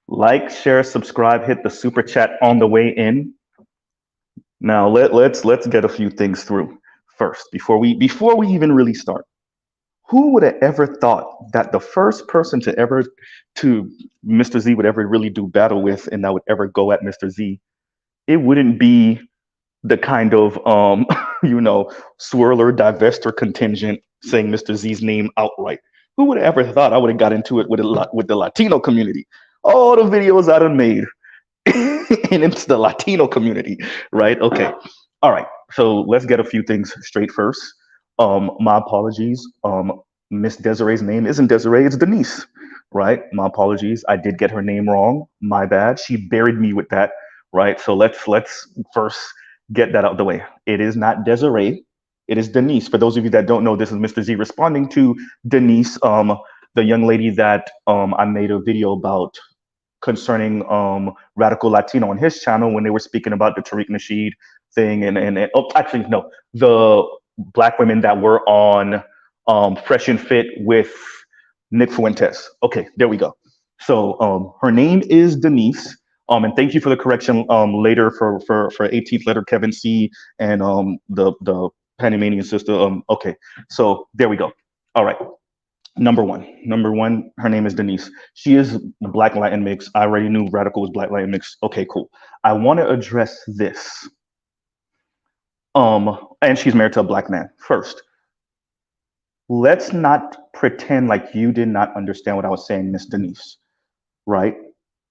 Like, share, subscribe, hit the super chat on the way in. Now let's get a few things through first before we even really start. Who would have ever thought that the first person to Mr. Z would ever really do battle with and that would ever go at Mr. Z, it wouldn't be the kind of swirler, divester contingent saying Mr. Z's name outright. Who would have ever thought I would have got into it with the Latino community? All the videos I done made, and it's the Latino community, right? Okay, all right. So let's get a few things straight first. My apologies. Miss Desiree's name isn't Desiree; it's Denise, right? My apologies. I did get her name wrong. My bad. She buried me with that, right? So let's first get that out of the way. It is not Desiree. It is Denise. For those of you that don't know, this is Mr. Z responding to Denise, the young lady that I made a video about concerning Radical Latino on his channel when they were speaking about the Tariq Nasheed thing and oh, actually no, the black women that were on Fresh and Fit with Nick Fuentes. Okay, there we go. So her name is Denise. And thank you for the correction later for 18th letter Kevin C and the Panamanian sister. Okay, so there we go. All right. Number one, her name is Denise. She is Black Latin mix. I already knew Radical was Black Latin mix. Okay, cool. I want to address this. And she's married to a black man. First, let's not pretend like you did not understand what I was saying, Miss Denise, right?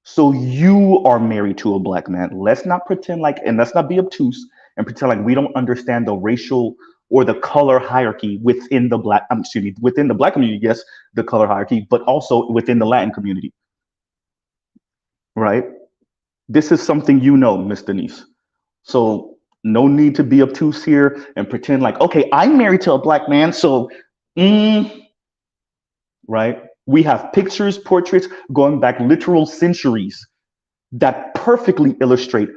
So you are married to a black man. Let's not pretend like, and let's not be obtuse and pretend like we don't understand the racial or the color hierarchy within the within the black community. Yes, the color hierarchy, but also within the Latin community, right? This is something you know, Miss Denise. So no need to be obtuse here and pretend like, okay, I'm married to a black man, so, right? We have pictures, portraits going back literal centuries that perfectly illustrate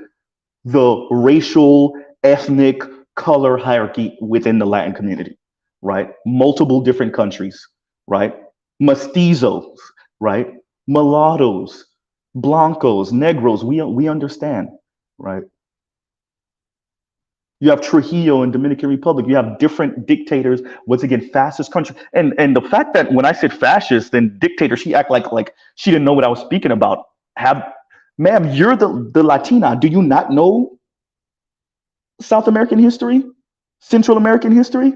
the racial, ethnic, color hierarchy within the Latin community, right? Multiple different countries, right? Mestizos, right? Mulattoes, blancos, negros, we understand, right? You have Trujillo in Dominican Republic. You have different dictators. Once again, fascist country. And the fact that when I said fascist and dictator, she act like she didn't know what I was speaking about. Ma'am, you're the Latina. Do you not know South American history, Central American history,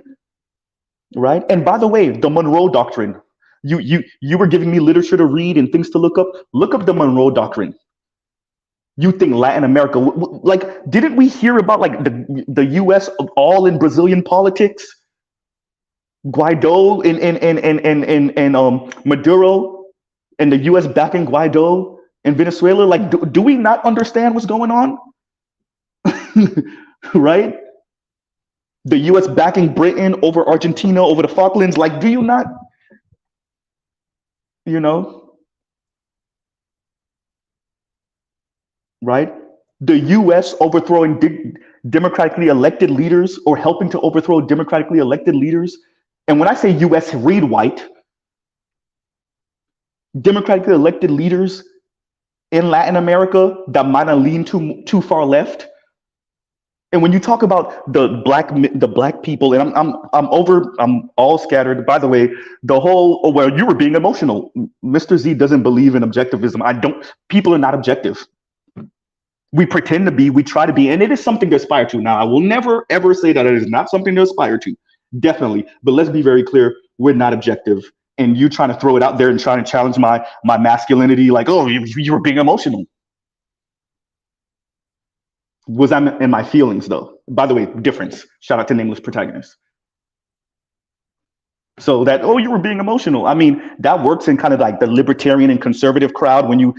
right? And by the way, the Monroe Doctrine. You were giving me literature to read and things to look up. Look up the Monroe Doctrine. You think Latin America, like, didn't we hear about like the U.S. all in Brazilian politics? Guaido and Maduro and the U.S. backing Guaido in Venezuela. Like, do we not understand what's going on? Right? The U.S. backing Britain over Argentina, over the Falklands. Like, do you not? You know? Right? The U.S. overthrowing democratically elected leaders or helping to overthrow democratically elected leaders. And when I say U.S., read white. Democratically elected leaders in Latin America that might have leaned too far left. And when you talk about the black people, and I'm all scattered. By the way, well, you were being emotional. Mr. Z doesn't believe in objectivism. People are not objective. We pretend to be, we try to be, and it is something to aspire to. Now, I will never, ever say that it is not something to aspire to. Definitely. But let's be very clear. We're not objective. And you trying to throw it out there and trying to challenge my masculinity, like, oh, you were being emotional. Was I in my feelings, though? By the way, difference. Shout out to Nameless Protagonist. So that, oh, you were being emotional. I mean, that works in kind of like the libertarian and conservative crowd when you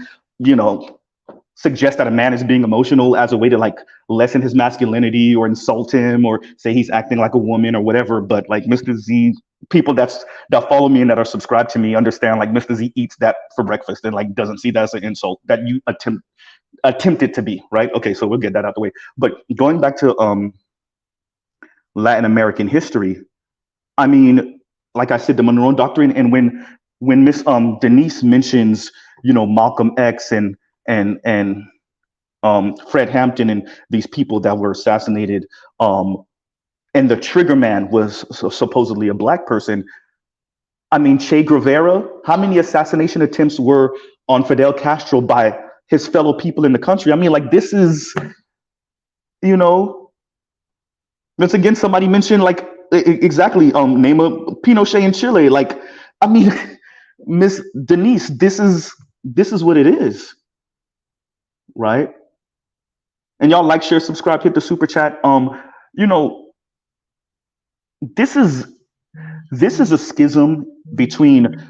suggest that a man is being emotional as a way to like lessen his masculinity or insult him or say he's acting like a woman or whatever. But like Mr. Z, people that follow me and that are subscribed to me understand like Mr. Z eats that for breakfast and like doesn't see that as an insult that you attempt it to be, right? Okay, so we'll get that out the way. But going back to Latin American history, I mean, like I said, the Monroe Doctrine, and when Miss Denise mentions Malcolm X and Fred Hampton and these people that were assassinated, and the trigger man was supposedly a black person. I mean, Che Guevara, how many assassination attempts were on Fidel Castro by his fellow people in the country? I mean, like, this is, you know, once again, somebody mentioned, like, exactly, name of Pinochet in Chile. Like, I mean, Miss Denise, this is what it is, right? And y'all like, share, subscribe, hit the super chat. You know, this is this is a schism between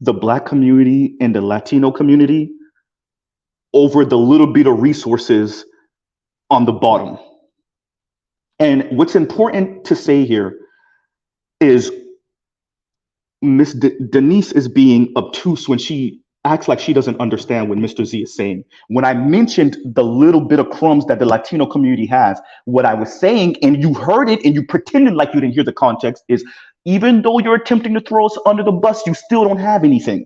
the black community and the Latino community over the little bit of resources on the bottom. And what's important to say here is Miss Denise is being obtuse when she acts like she doesn't understand what Mr. Z is saying. When I mentioned the little bit of crumbs that the Latino community has, what I was saying, and you heard it and you pretended like you didn't hear the context, is even though you're attempting to throw us under the bus, you still don't have anything.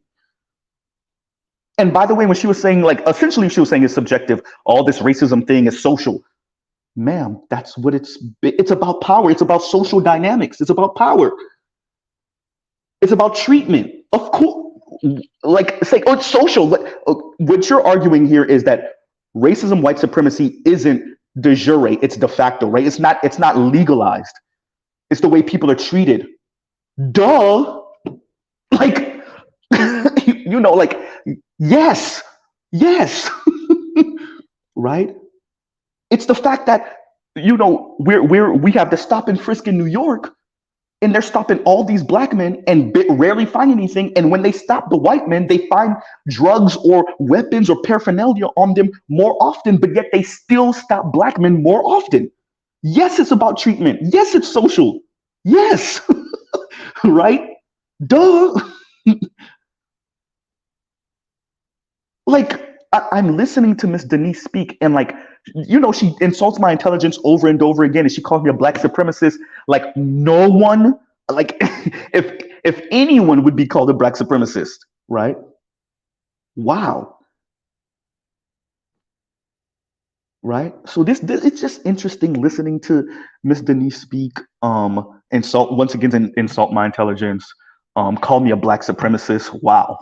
And by the way, when she was saying, like, essentially she was saying it's subjective, all this racism thing is social. Ma'am, that's what it's about. Power. It's about social dynamics. It's about power. It's about treatment. Of course, like, it's like, oh, it's social. What you're arguing here is that racism, white supremacy isn't de jure, it's de facto, right? It's not legalized. It's the way people are treated. Duh. Like, like, yes, right? It's the fact that, we have to stop and frisk in New York, and they're stopping all these black men and rarely find anything. And when they stop the white men, they find drugs or weapons or paraphernalia on them more often, but yet they still stop black men more often. Yes, it's about treatment. Yes, it's social. Yes, right? Duh. Like, I'm listening to Miss Denise speak, and, like, she insults my intelligence over and over again, and she calls me a black supremacist. Like, no one, like, if anyone would be called a black supremacist, right? Wow. Right. So this it's just interesting listening to Miss Denise speak. Insult once again, insult my intelligence. Call me a black supremacist. Wow.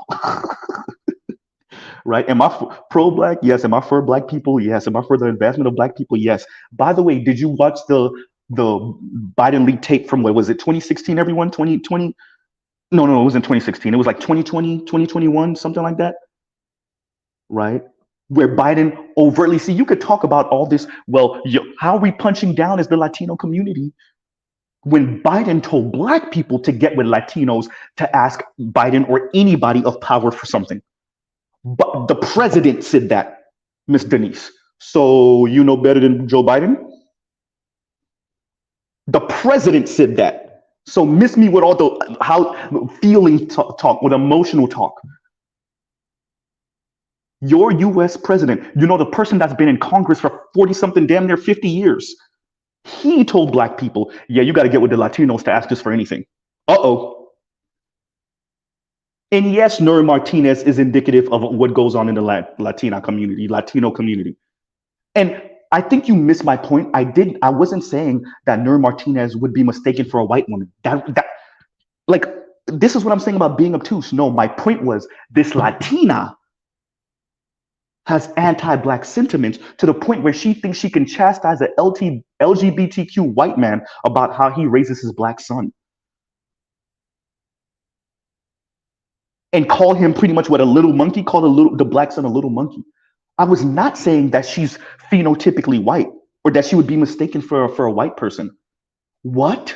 Right? Am I pro-black? Yes. Am I for black people? Yes. Am I for the advancement of black people? Yes. By the way, did you watch the Biden leak tape from, what was it, 2016, everyone? 2020? No, it wasn't 2016. It was like 2020, 2021, something like that. Right? Where Biden overtly, see, you could talk about all this. Well, how are we punching down as the Latino community? When Biden told black people to get with Latinos to ask Biden or anybody of power for something. But the president said that, Miss Denise. So you know better than Joe Biden? The president said that. So miss me with all the feeling talk, with emotional talk. Your US president, the person that's been in Congress for 40 something, damn near 50 years. He told black people, yeah, you got to get with the Latinos to ask us for anything. Uh-oh. And yes, Nuri Martinez is indicative of what goes on in the Latino community. And I think you missed my point. I wasn't saying that Nuri Martinez would be mistaken for a white woman. Like, this is what I'm saying about being obtuse. No, my point was this Latina has anti-black sentiments to the point where she thinks she can chastise an LGBTQ white man about how he raises his black son. And call him pretty much what, a little monkey, call the black son a little monkey. I was not saying that she's phenotypically white or that she would be mistaken for a white person. What?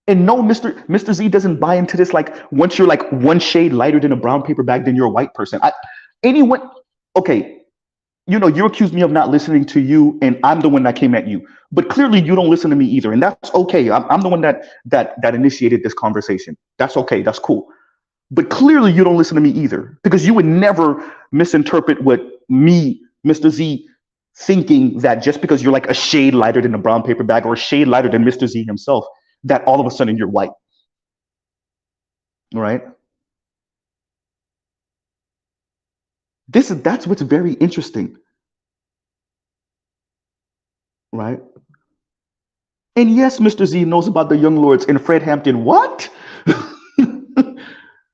And no, Mr. Z doesn't buy into this. Like, once you're like one shade lighter than a brown paper bag, then you're a white person. Okay, you accused me of not listening to you, and I'm the one that came at you. But clearly you don't listen to me either, and that's okay. I'm the one that initiated this conversation. That's okay. That's cool. But clearly you don't listen to me either, because you would never misinterpret what me, Mr. Z, thinking that just because you're like a shade lighter than a brown paper bag or a shade lighter than Mr. Z himself, that all of a sudden you're white. Right? That's what's very interesting, right? And yes, Mr. Z knows about the Young Lords and Fred Hampton. What?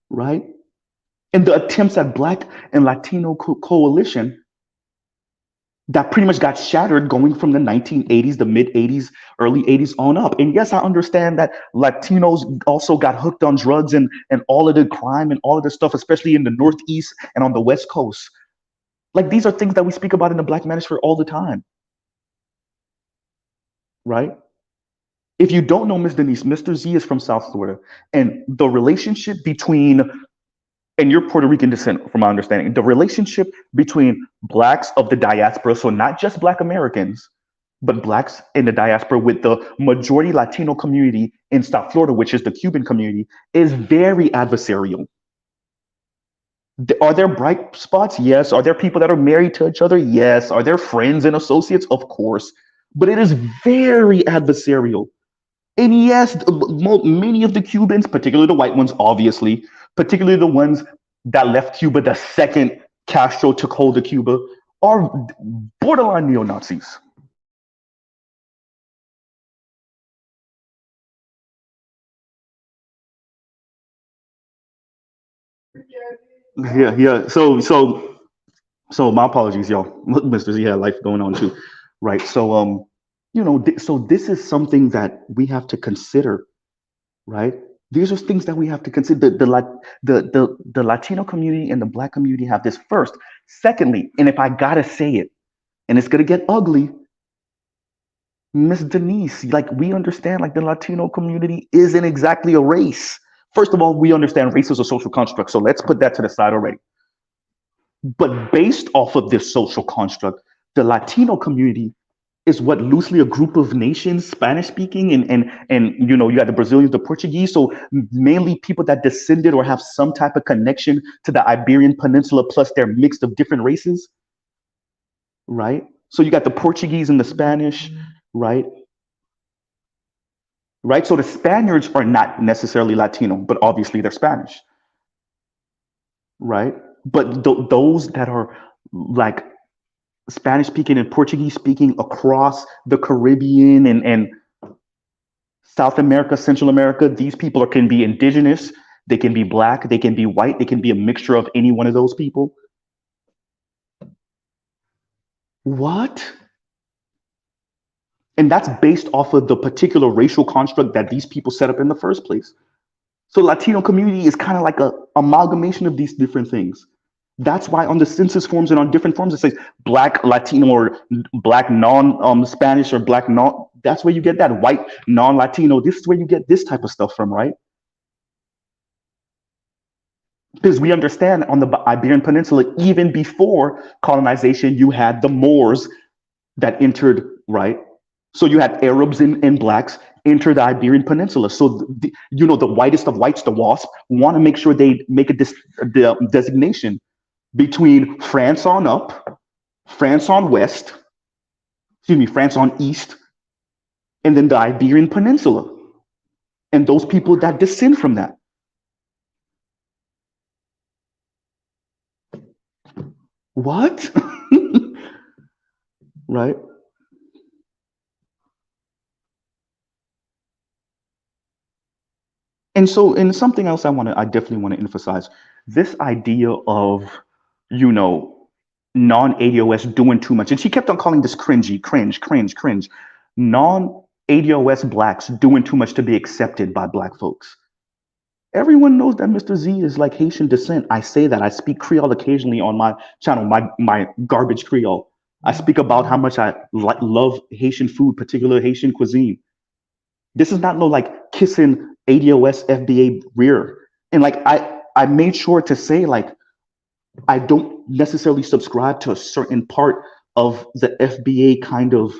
Right? And the attempts at Black and Latino coalition that pretty much got shattered going from the 1980s, the mid 80s, early 80s on up. And yes, I understand that Latinos also got hooked on drugs and all of the crime and all of the stuff, especially in the Northeast and on the West Coast. Like these are things that we speak about in the Black Manosphere all the time, right? If you don't know Miss Denise, Mr. Z is from South Florida, and the relationship between, and you're Puerto Rican descent, from my understanding, the relationship between blacks of the diaspora, so not just Black Americans, but blacks in the diaspora with the majority Latino community in South Florida, which is the Cuban community, is very adversarial. Are there bright spots? Yes. Are there people that are married to each other? Yes. Are there friends and associates? Of course. But it is very adversarial. And yes, many of the Cubans, particularly the white ones, obviously, particularly the ones that left Cuba the second Castro took hold of Cuba, are borderline neo Nazis. Yeah, yeah. So my apologies, y'all. Mr. Z had life going on too, right? So so this is something that we have to consider, right? These are things that we have to consider. The Latino community and the Black community have this first. Secondly, and if I gotta say it, and it's gonna get ugly, Miss Denise, like we understand, like the Latino community isn't exactly a race. First of all, we understand race is a social construct, so let's put that to the side already. But based off of this social construct, the Latino community is what loosely a group of nations, Spanish speaking, and you got the Brazilians, the Portuguese, so mainly people that descended or have some type of connection to the Iberian Peninsula, plus they're mixed of different races, right? So you got the Portuguese and the Spanish, right? Right. So the Spaniards are not necessarily Latino, but obviously they're Spanish, right? But those that are like Spanish speaking and Portuguese speaking across the Caribbean and South America, Central America, these people can be indigenous, they can be black, they can be white, they can be a mixture of any one of those people. What? And that's based off of the particular racial construct that these people set up in the first place. So Latino community is kind of like a amalgamation of these different things. That's why on the census forms and on different forms it says Black Latino or Black non Spanish or Black non. That's where you get that white non-Latino. This is where you get this type of stuff from, right? Because we understand on the Iberian Peninsula, even before colonization, you had the Moors that entered, right? So you had Arabs and blacks enter the Iberian Peninsula. So the whitest of whites, the WASP, want to make sure they make the designation between France on up, France on west, excuse me, France on east, and then the Iberian Peninsula, and those people that descend from that. What? Right? And so, and something else I definitely want to emphasize this idea of, you know, non-ADOS doing too much. And she kept on calling this cringy, cringe, cringe, cringe. Non-ADOS blacks doing too much to be accepted by black folks. Everyone knows that Mr. Z is like Haitian descent. I say that. I speak Creole occasionally on my channel, my garbage Creole. I speak about how much I love Haitian food, particular Haitian cuisine. This is not no like kissing ADOS FBA rear. And like I made sure to say like I don't necessarily subscribe to a certain part of the FBA kind of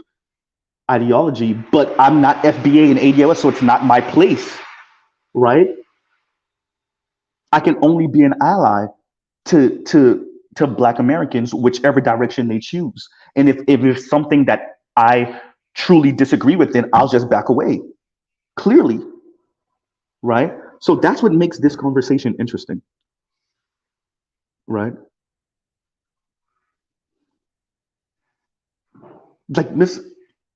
ideology, but I'm not FBA and ADOS, so it's not my place, right? I can only be an ally to Black Americans, whichever direction they choose. And if it's something that I truly disagree with, then I'll just back away. Clearly, right? So that's what makes this conversation interesting, right? like Miss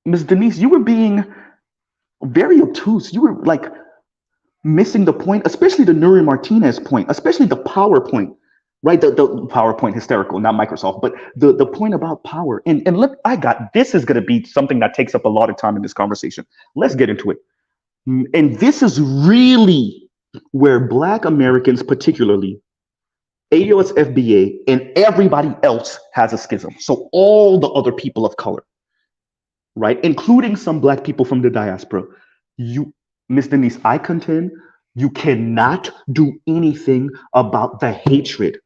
Denise, you were being very obtuse. You were like missing the point, especially the Nuri Martinez point, especially the PowerPoint, right? The PowerPoint hysterical, not Microsoft, but the point about power. And look, this is going to be something that takes up a lot of time in this conversation. Let's get into it. And this is really where Black Americans, particularly AOS FBA, and everybody else has a schism. So all the other people of color, right, including some Black people from the diaspora, you, Miss Denise, I contend you cannot do anything about the hatred.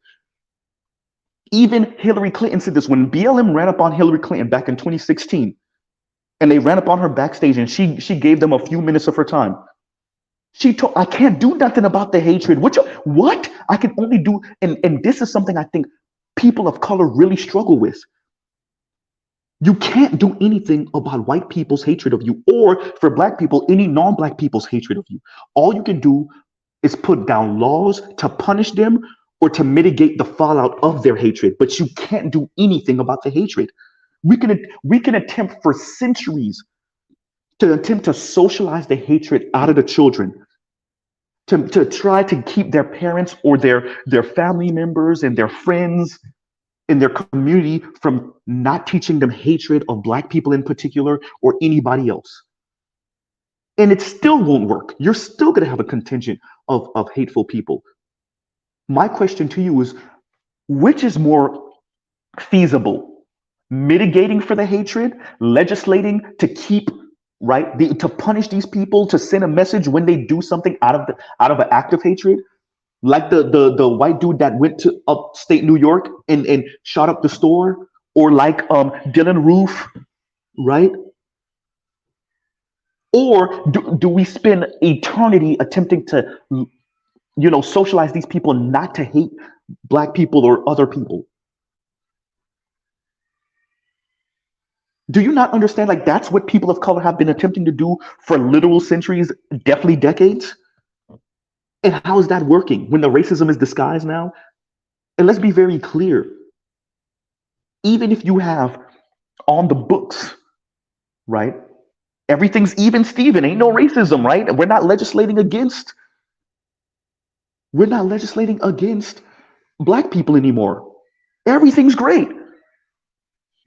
Even Hillary Clinton said this when BLM ran up on Hillary Clinton back in 2016, and they ran up on her backstage, and she gave them a few minutes of her time. She told, I can't do nothing about the hatred. What? I can only do, and this is something I think people of color really struggle with. You can't do anything about white people's hatred of you, or for Black people, any non-Black people's hatred of you. All you can do is put down laws to punish them or to mitigate the fallout of their hatred, but you can't do anything about the hatred. We can attempt for centuries to attempt to socialize the hatred out of the children, to try to keep their parents or their family members and their friends in their community from not teaching them hatred of Black people in particular or anybody else. And it still won't work. You're still going to have a contingent of hateful people. My question to you is, which is more feasible? Mitigating for the hatred, legislating to keep, right, to punish these people, to send a message when they do something out of an act of hatred, like the white dude that went to upstate New York and shot up the store, or like Dylan Roof, right? Or do we spend eternity attempting to, socialize these people not to hate Black people or other people? Do you not understand? Like, that's what people of color have been attempting to do for literal centuries, definitely decades. And how is that working when the racism is disguised now? And let's be very clear. Even if you have on the books, right? Everything's even Steven, ain't no racism, right? We're not legislating against Black people anymore. Everything's great.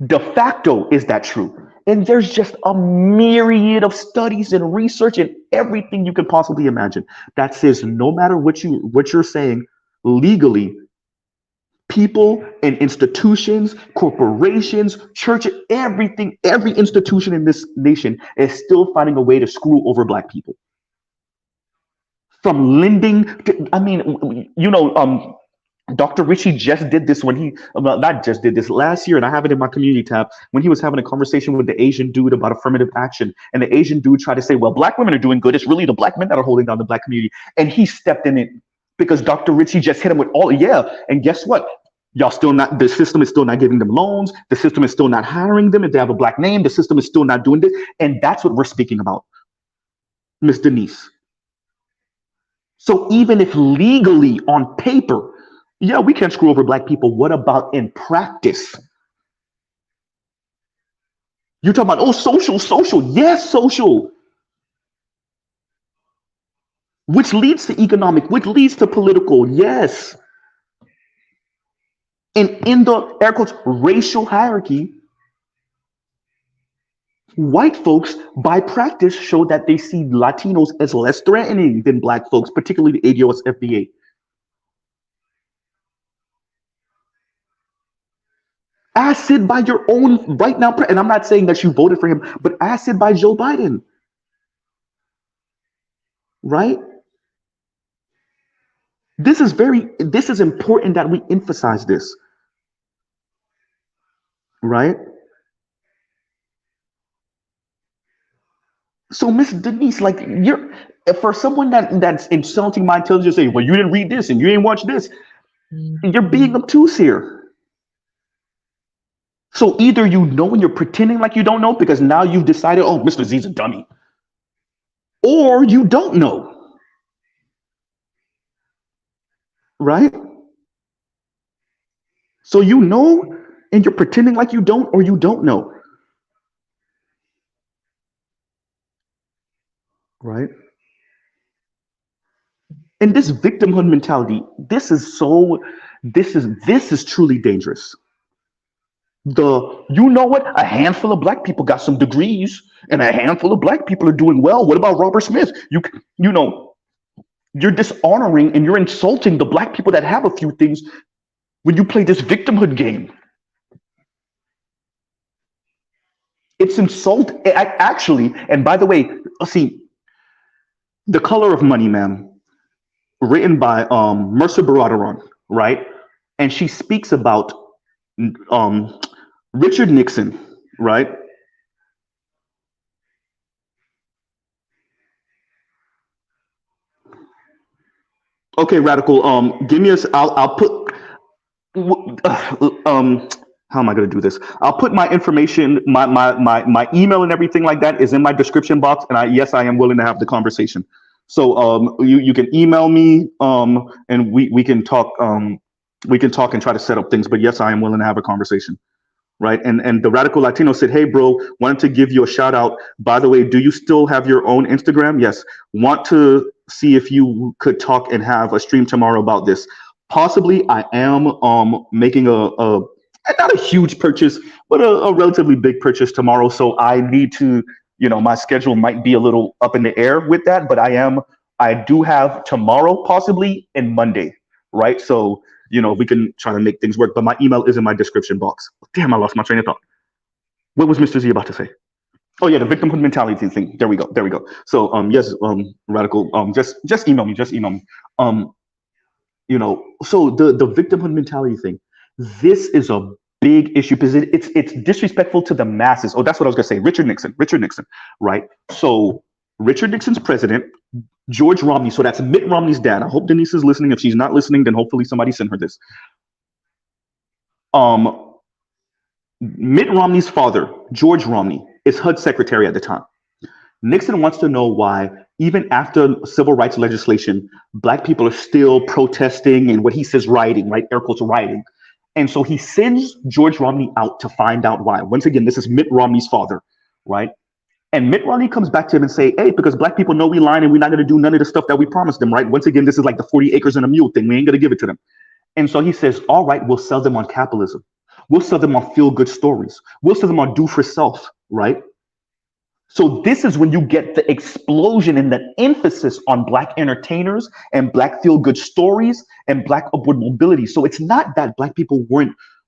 De facto, is that true? And there's just a myriad of studies and research and everything you could possibly imagine that says no matter what you're saying legally, people and institutions, corporations, churches, everything, every institution in this nation is still finding a way to screw over Black people. From lending to, Dr. Ritchie just did this when not just did this last year, and I have it in my community tab, when he was having a conversation with the Asian dude about affirmative action. And the Asian dude tried to say, well, Black women are doing good. It's really the Black men that are holding down the Black community. And he stepped in it because Dr. Ritchie just hit him with and guess what? The system is still not giving them loans. The system is still not hiring them. If they have a Black name, the system is still not doing this. And that's what we're speaking about, Miss Denise. So even if legally on paper, yeah, we can screw over Black people, what about in practice? You're talking about, social. Yes, social. Which leads to economic, which leads to political, yes. And in the, air quotes, racial hierarchy, white folks, by practice, show that they see Latinos as less threatening than Black folks, particularly the ADOS FBA. Asked it by your own right now, and I'm not saying that you voted for him, but asked it by Joe Biden, right? This is important that we emphasize this, right? So, Miss Denise, like, for someone that's insulting my intelligence, saying, well, you didn't read this and you didn't watch this, you're being obtuse here. So either you know and you're pretending like you don't know because now you've decided, oh, Mr. Z's a dummy, or you don't know, right? So you know and you're pretending like you don't, or you don't know. right? And this victimhood mentality, this is truly dangerous. You know what? A handful of black people got some degrees, and a handful of black people are doing well. What about Robert Smith? You know, you're dishonoring and you're insulting the black people that have a few things when you play this victimhood game. It's insult actually. And by the way, see, The Color of Money, man, written by Mercer Baradaran, right? And she speaks about um, Richard Nixon, right? Okay, radical. Give me a. I'll put. Um, how am I going to do this? I'll put my information, my email and everything like that is in my description box. And yes, I am willing to have the conversation. So you can email me and we can talk and try to set up things. But yes, I am willing to have a conversation. Right. And the Radical Latino said, "Hey, bro, wanted to give you a shout out. By the way, do you still have your own Instagram?" Yes. Want to see if you could talk and have a stream tomorrow about this. Possibly, I am making a not a huge purchase, but a relatively big purchase tomorrow. So I need to, my schedule might be a little up in the air with that, but I do have tomorrow possibly and Monday, right? So we can try to make things work. But my email is in my description box. Damn, I lost my train of thought. What was Mr. Z about to say? Oh yeah, the victimhood mentality thing. There we go. There we go. So yes, radical. Just email me. Just email me. Um, so the victimhood mentality thing. This is a big issue because it's disrespectful to the masses. Oh, that's what I was gonna say. Richard Nixon. Richard Nixon. Right. So Richard Nixon's president. George Romney. So that's Mitt Romney's dad. I hope Denise is listening. If she's not listening, then hopefully somebody send her this. Um, Mitt Romney's father, George Romney, is HUD secretary at the time. Nixon wants to know why, even after civil rights legislation, black people are still protesting and what he says rioting, right? Air quotes rioting. And so he sends George Romney out to find out why. Once again, this is Mitt Romney's father, right? And Mitt Romney comes back to him and say, "Hey, because black people know we lying and we're not going to do none of the stuff that we promised them, right? Once again, this is like the 40 acres and a mule thing. We ain't going to give it to them." And so he says, "All right, we'll sell them on capitalism. We'll sell them on feel good stories. We'll sell them on do for self, right?" So this is when you get the explosion and the emphasis on black entertainers and black feel good stories and black upward mobility. So it's not that black people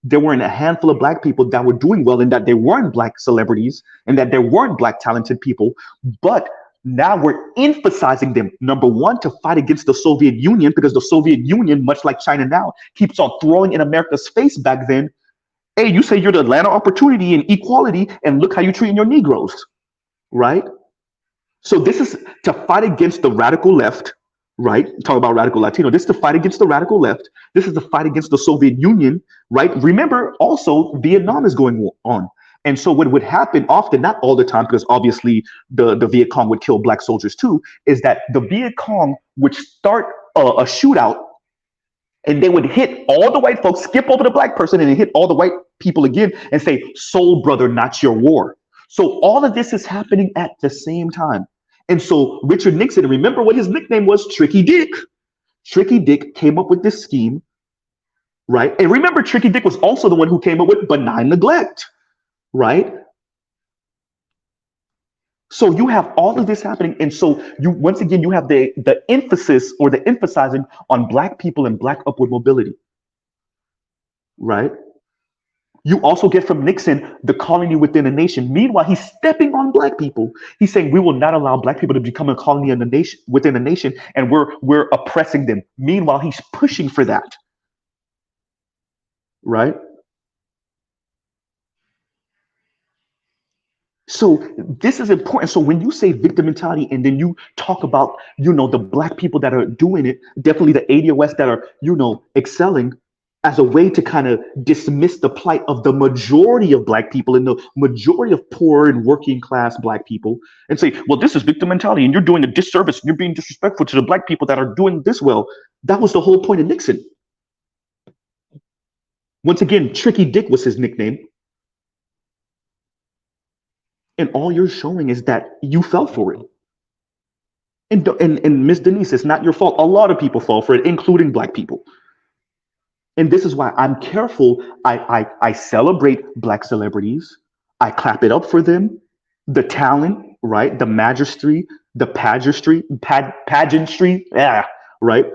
there weren't a handful of black people that were doing well and that there weren't black celebrities and that there weren't black talented people, but now we're emphasizing them. Number one, to fight against the Soviet Union, because the Soviet Union, much like China now, keeps on throwing in America's face back then. Hey, you say you're the land of opportunity and equality, and look how you're treating your Negroes, right? So this is to fight against the radical left, right? Talk about radical Latino. This is to fight against the radical left. This is to fight against the Soviet Union, right? Remember, also Vietnam is going on. And so what would happen often, not all the time, because obviously the Viet Cong would kill black soldiers too, is that the Viet Cong would start a shootout and they would hit all the white folks, skip over the black person, and hit all the white people again and say, "Soul brother, not your war." So all of this is happening at the same time. And so Richard Nixon, remember what his nickname was? Tricky Dick. Tricky Dick came up with this scheme, right? And remember, Tricky Dick was also the one who came up with benign neglect, right? So you have all of this happening. And so you, once again, you have the emphasis or the emphasizing on black people and black upward mobility, right? You also get from Nixon the colony within a nation. Meanwhile, he's stepping on black people. He's saying we will not allow black people to become a colony in the nation within a nation, and we're oppressing them. Meanwhile, he's pushing for that, right? So this is important. So when you say victim mentality and then you talk about, the black people that are doing it, definitely the ADOS that are, excelling as a way to kind of dismiss the plight of the majority of black people and the majority of poor and working class black people and say, well, this is victim mentality and you're doing a disservice and you're being disrespectful to the black people that are doing this well. That was the whole point of Nixon. Once again, Tricky Dick was his nickname. And all you're showing is that you fell for it. And Miss Denise, it's not your fault. A lot of people fall for it, including black people. And this is why I'm careful. I celebrate black celebrities. I clap it up for them. The talent, right? The magistry, the pageantry, yeah, right?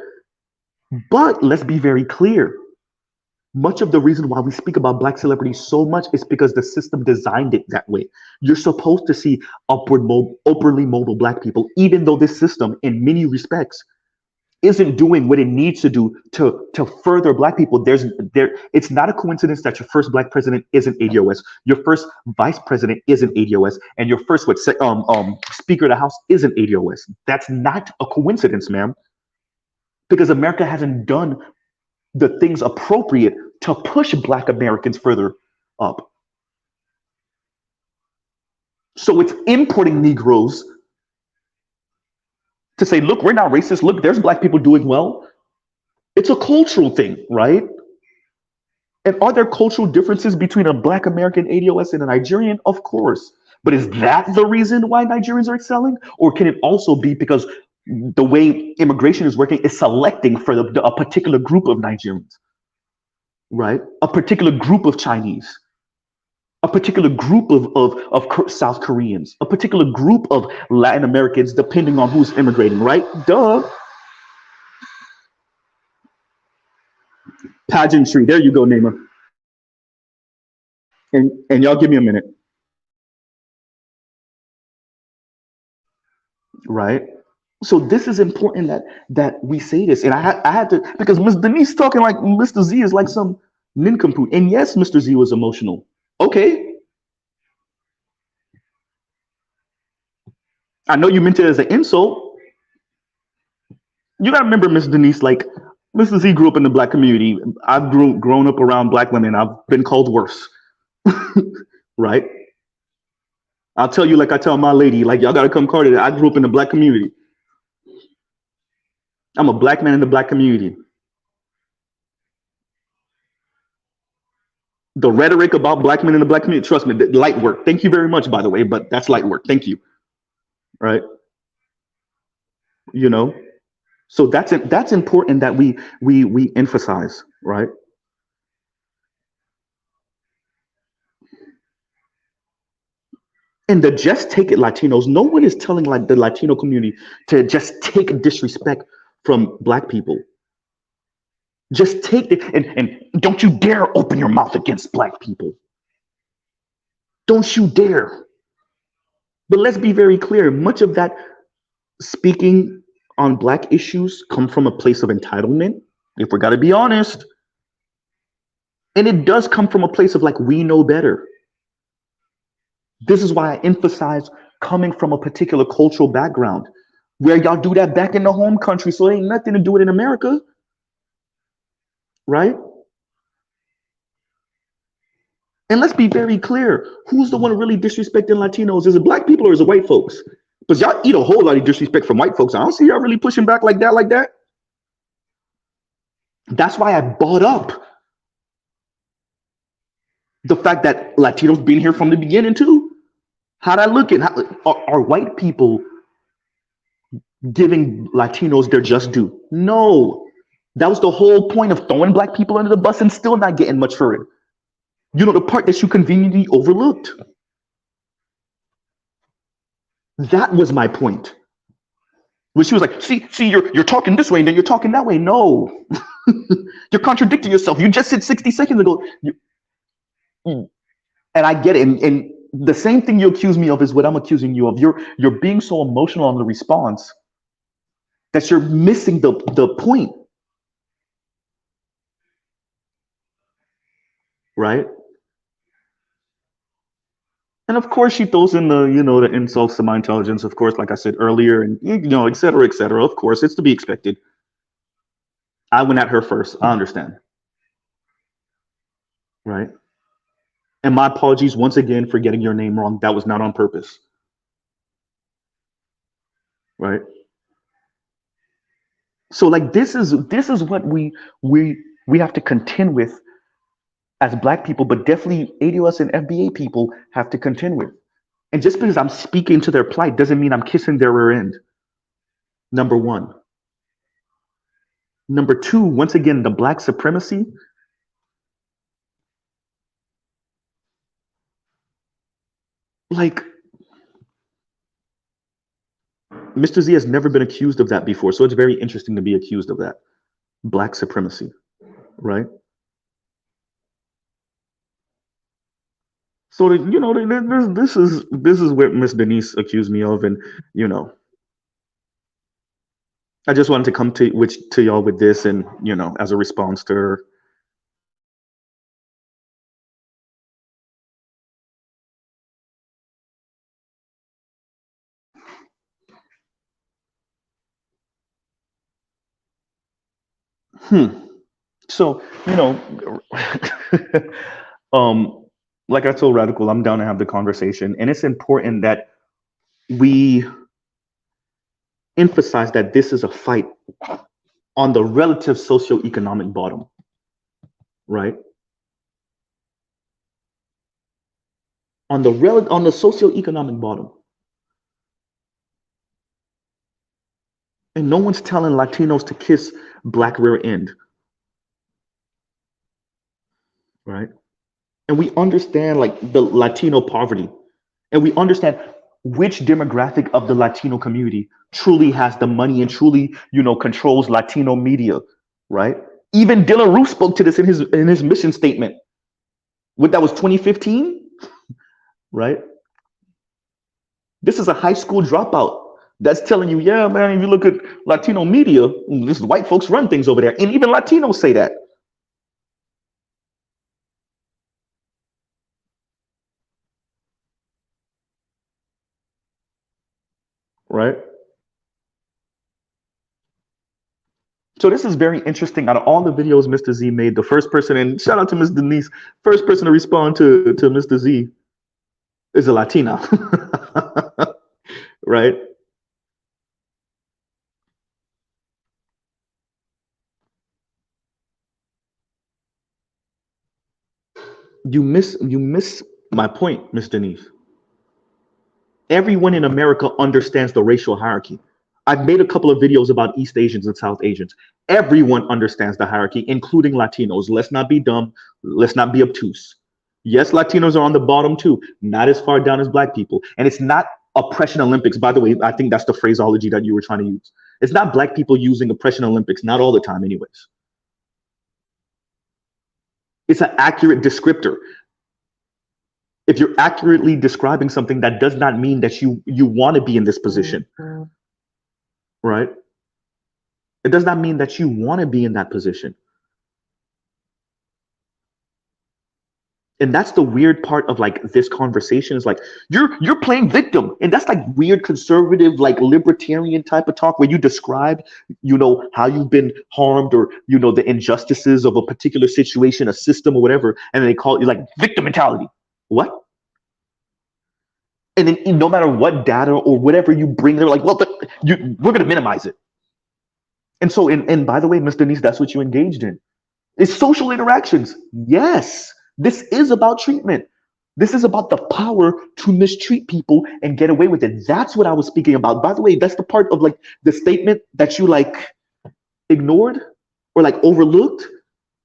But let's be very clear. Much of the reason why we speak about black celebrities so much is because the system designed it that way. You're supposed to see upwardly mobile black people, even though this system, in many respects, isn't doing what it needs to do to further black people. It's not a coincidence that your first black president isn't ADOS, your first vice president isn't ADOS, and your first speaker of the house isn't ADOS. That's not a coincidence, ma'am, because America hasn't done the things appropriate to push black Americans further up. So it's importing Negroes to say, look, we're not racist. Look, there's black people doing well. It's a cultural thing, right? And are there cultural differences between a black American ADOS and a Nigerian? Of course. But is that the reason why Nigerians are excelling? Or can it also be because the way immigration is working is selecting for a particular group of Nigerians, right? A particular group of Chinese, a particular group of South Koreans, a particular group of Latin Americans, depending on who's immigrating, right? Duh. Pageantry. There you go, Naima. And y'all give me a minute. Right? So this is important that we say this. And I had to, because Ms. Denise talking like Mr. Z is like some nincompoop. And yes, Mr. Z was emotional. Okay. I know you meant it as an insult. You gotta remember, Miss Denise, like Mr. Z grew up in the black community. I've grown up around black women. I've been called worse. Right? I'll tell you like I tell my lady, like y'all gotta come Carter. I grew up in the black community. I'm a black man in the black community. The rhetoric about black men in the black community, trust me, light work. Thank you very much, by the way, but that's light work. Thank you. Right? You know, so that's important that we emphasize, right? And the just take it Latinos, no one is telling like the Latino community to just take disrespect from black people. Just take it and don't you dare open your mouth against black people. Don't you dare. But let's be very clear, much of that speaking on black issues come from a place of entitlement, if we're gotta be honest. And it does come from a place of like, we know better. This is why I emphasize coming from a particular cultural background where y'all do that back in the home country, so it ain't nothing to do it in America, right? And let's be very clear, who's the one really disrespecting Latinos? Is it black people or is it white folks? Because y'all eat a whole lot of disrespect from white folks. I don't see y'all really pushing back like that. That's why I brought up the fact that Latinos been here from the beginning too. How'd I look at are white people giving Latinos their just due? No. That was the whole point of throwing black people under the bus and still not getting much for it. You know, the part that you conveniently overlooked. That was my point. When she was like, see, you're talking this way and then you're talking that way. No. You're contradicting yourself. You just said 60 seconds ago. And I get it. And the same thing you accuse me of is what I'm accusing you of. You're being so emotional on the response that you're missing the point. Right? And of course she throws in the, the insults to my intelligence, of course, like I said earlier, and et cetera, et cetera. Of course, it's to be expected. I went at her first. I understand. Right? And my apologies once again for getting your name wrong. That was not on purpose. Right? So like this is what we have to contend with as black people, but definitely ADOS and FBA people have to contend with. And just because I'm speaking to their plight doesn't mean I'm kissing their rear end. Number one. Number two, once again, the black supremacy. Like, Mr. Z has never been accused of that before, so it's very interesting to be accused of that. Black supremacy, right? So this is what Miss Denise accused me of, and you know, I just wanted to come to y'all with this, and as a response to her. So um, like I told Radical, I'm down to have the conversation, and it's important that we emphasize that this is a fight on the relative socioeconomic bottom, right? On the socioeconomic bottom, and no one's telling Latinos to kiss black rear end, right? And we understand like the Latino poverty, and we understand which demographic of the Latino community truly has the money and truly, controls Latino media, right? Even De La Rue spoke to this in his mission statement. What that was 2015, right? This is a high school dropout that's telling you, yeah, man, if you look at Latino media, this white folks run things over there, and even Latinos say that. Right? So this is very interesting. Out of all the videos Mr. Z made, the first person, and shout out to Ms. Denise, first person to respond to Mr. Z is a Latina. Right? You miss my point, Ms. Denise. Everyone in America understands the racial hierarchy. I've made a couple of videos about East Asians and South Asians. Everyone understands the hierarchy, including Latinos. Let's not be dumb. Let's not be obtuse. Yes, Latinos are on the bottom too, not as far down as black people. And it's not oppression Olympics. By the way, I think that's the phraseology that you were trying to use. It's not black people using oppression Olympics, not all the time, anyways. It's an accurate descriptor. If you're accurately describing something, that does not mean that you want to be in this position, right? It does not mean that you want to be in that position. And that's the weird part of like this conversation is like you're playing victim, and that's like weird conservative like libertarian type of talk where you describe how you've been harmed, or the injustices of a particular situation, a system, or whatever, and they call it like victim mentality. What? And then no matter what data or whatever you bring, they're like, well, but we're going to minimize it. And so, and by the way, Mr. Denise, that's what you engaged in. It's social interactions. Yes, this is about treatment. This is about the power to mistreat people and get away with it. That's what I was speaking about. By the way, that's the part of like the statement that you like ignored or like overlooked.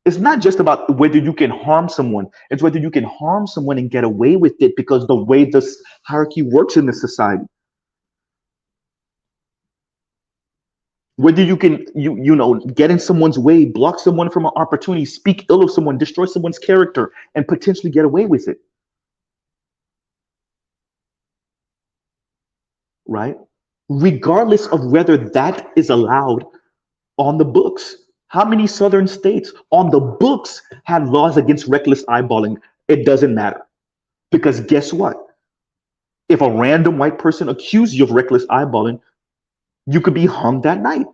It's not just about whether you can harm someone. It's whether you can harm someone and get away with it because the way this hierarchy works in this society. Whether you can get in someone's way, block someone from an opportunity, speak ill of someone, destroy someone's character, and potentially get away with it. Right? Regardless of whether that is allowed on the books. How many southern states on the books had laws against reckless eyeballing? It doesn't matter. Because guess what? If a random white person accused you of reckless eyeballing, you could be hung that night.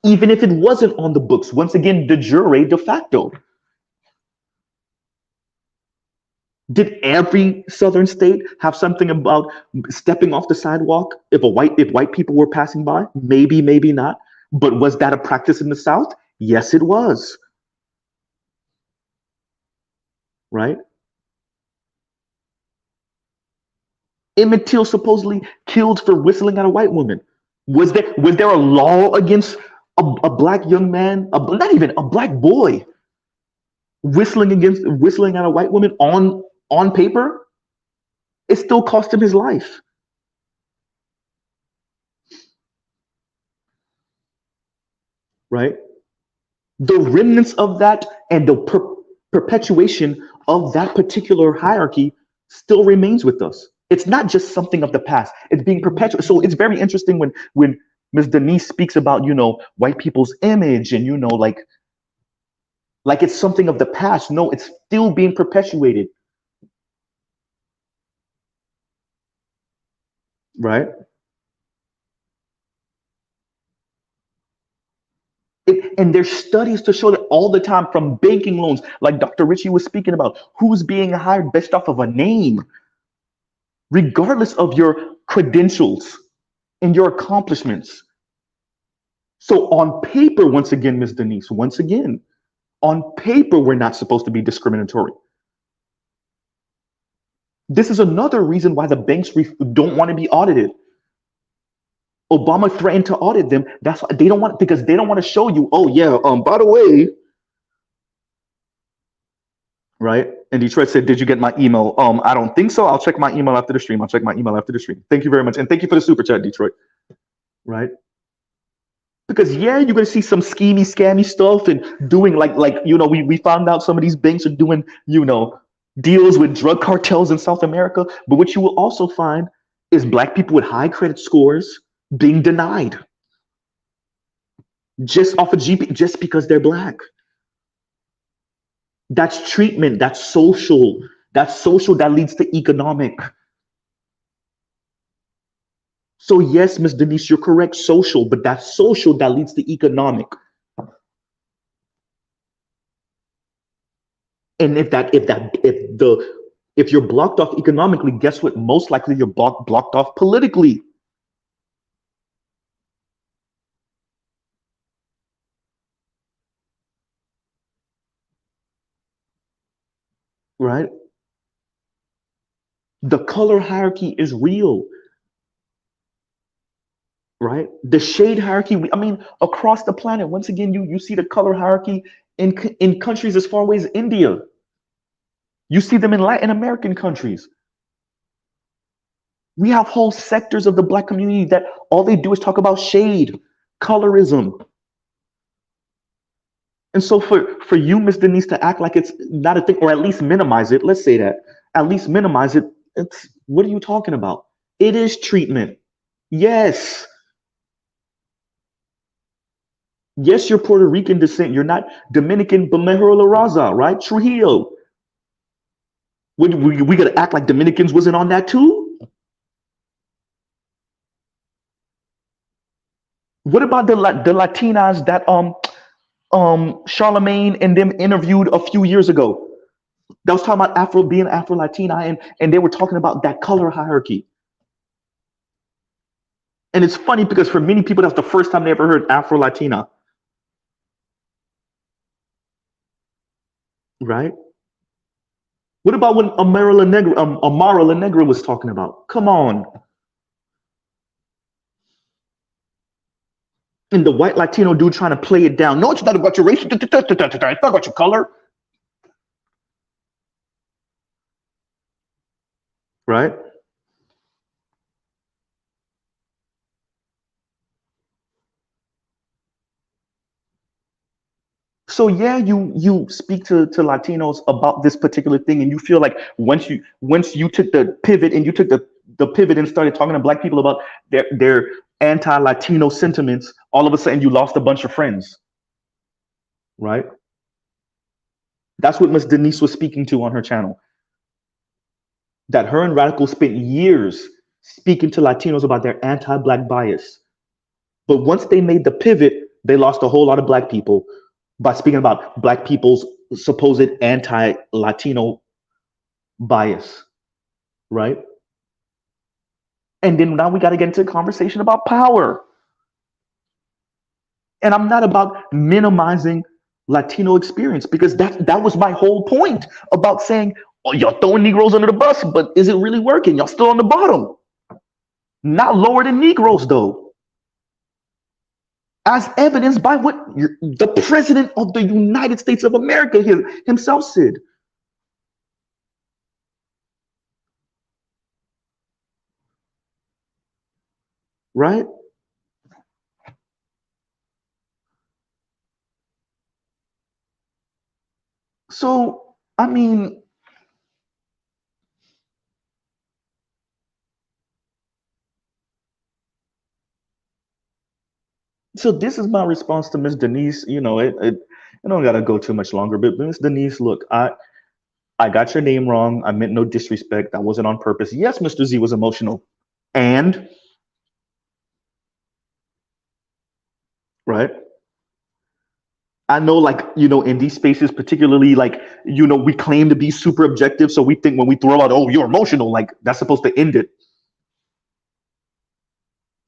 Even if it wasn't on the books. Once again, de jure, de facto. Did every southern state have something about stepping off the sidewalk if white people were passing by? Maybe, maybe not. But was that a practice in the South? Yes, it was. Right? Emmett Till supposedly killed for whistling at a white woman. Was there a law against a black young man, not even a black boy, whistling at a white woman on paper? It still cost him his life, right? The remnants of that and the perpetuation of that particular hierarchy still remains with us. It's not just something of the past. It's being perpetuated. So it's very interesting when Ms. Denise speaks about, white people's image and, like it's something of the past. No, it's still being perpetuated, right? And there's studies to show that all the time, from banking loans, like Dr. Ritchie was speaking about, who's being hired based off of a name, regardless of your credentials and your accomplishments. So on paper, once again, Ms. Denise, once again, on paper, we're not supposed to be discriminatory. This is another reason why the banks don't want to be audited. Obama threatened to audit them. That's why they don't want, because they don't want to show you, oh yeah, by the way, right? And Detroit said, did you get my email? I don't think so. I'll check my email after the stream. Thank you very much. And thank you for the super chat, Detroit. Right? Because yeah, you're gonna see some schemy, scammy stuff and doing like we found out some of these banks are doing, deals with drug cartels in South America. But what you will also find is black people with high credit scores being denied just off of GP, just because they're black. That's treatment. That's social. That leads to economic. So yes, Ms. Denise, you're correct. Social, but that's social that leads to economic. And if you're blocked off economically, guess what? Most likely you're blocked off politically. Right? The color hierarchy is real. Right? The shade hierarchy, across the planet, once again, you see the color hierarchy in countries as far away as India. You see them in Latin American countries. We have whole sectors of the black community that all they do is talk about shade, colorism. And so for you, Ms. Denise, to act like it's not a thing, or at least minimize it, let's say that, at least minimize it, what are you talking about? It is treatment. Yes. Yes, you're Puerto Rican descent. You're not Dominican, but Mejor La Raza, right? Trujillo. We got to act like Dominicans wasn't on that too? What about the Latinas that Charlemagne and them interviewed a few years ago? That was talking about being Afro-Latina, and they were talking about that color hierarchy. And it's funny because for many people, that's the first time they ever heard Afro-Latina. Right? What about when Amara La Negra was talking about? Come on. And the white Latino dude trying to play it down. No, it's not about your race. It's not about your color. Right? So yeah, you speak to Latinos about this particular thing, and you feel like once you took the pivot and you took the pivot and started talking to black people about their anti-Latino sentiments, all of a sudden you lost a bunch of friends. Right? That's what Ms. Denise was speaking to on her channel. That her and Radical spent years speaking to Latinos about their anti-black bias. But once they made the pivot, they lost a whole lot of black people by speaking about black people's supposed anti-Latino bias, right? And then now we got to get into a conversation about power. And I'm not about minimizing Latino experience, because that was my whole point about saying, oh, y'all throwing Negroes under the bus, but is it really working? Y'all still on the bottom. Not lower than Negroes, though. as evidenced by what the president of the United States of America himself said. Right? So, I mean, so this is my response to Miss Denise. I don't gotta go too much longer, but Miss Denise, look, I got your name wrong. I meant no disrespect. That wasn't on purpose. Yes, Mr. Z was emotional. And right. I know, like, in these spaces, particularly, like, we claim to be super objective. So we think when we throw out, oh, you're emotional, like, that's supposed to end it.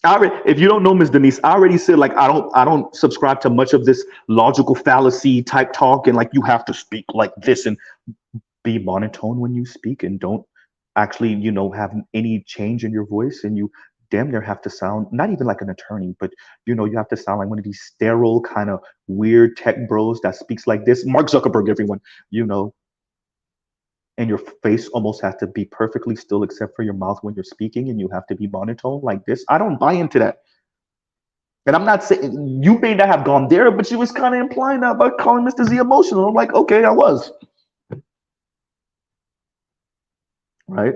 If you don't know Ms. Denise, I already said, like, I don't subscribe to much of this logical fallacy type talk, and like you have to speak like this and be monotone when you speak, and don't actually have any change in your voice, and you damn near have to sound not even like an attorney, but you have to sound like one of these sterile kind of weird tech bros that speaks like this. Mark Zuckerberg, everyone, you know and your face almost has to be perfectly still except for your mouth when you're speaking, and you have to be monotone like this. I don't buy into that. And I'm not saying you may not have gone there, but she was kind of implying that by calling Mr. Z emotional. I'm like, okay, I was. Right?